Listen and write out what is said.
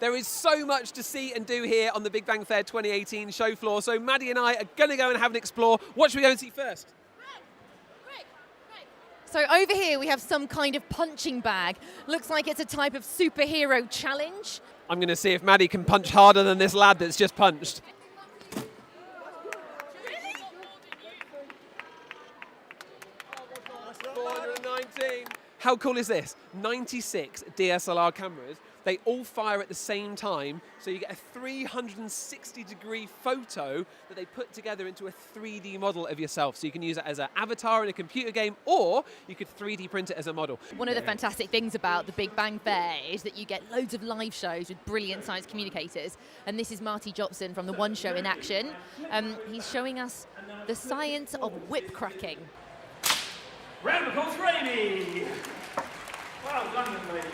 There is so much to see and do here on the Big Bang Fair 2018 show floor. So Maddie and I are going to go and have an explore. What should we go and see first? So over here we have some kind of punching bag. Looks like it's a type of superhero challenge. I'm going to see if Maddie can punch harder than this lad that's just punched. How cool is this? 96 DSLR cameras. They all fire at the same time, so you get a 360-degree photo that they put together into a 3D model of yourself. So you can use it as an avatar in a computer game, or you could 3D print it as a model. One of the fantastic things about the Big Bang Fair is that you get loads of live shows with brilliant science communicators. And this is Marty Jobson from the One Show in action. He's showing us the science of whip cracking. Round of applause for Amy. Well done, lady.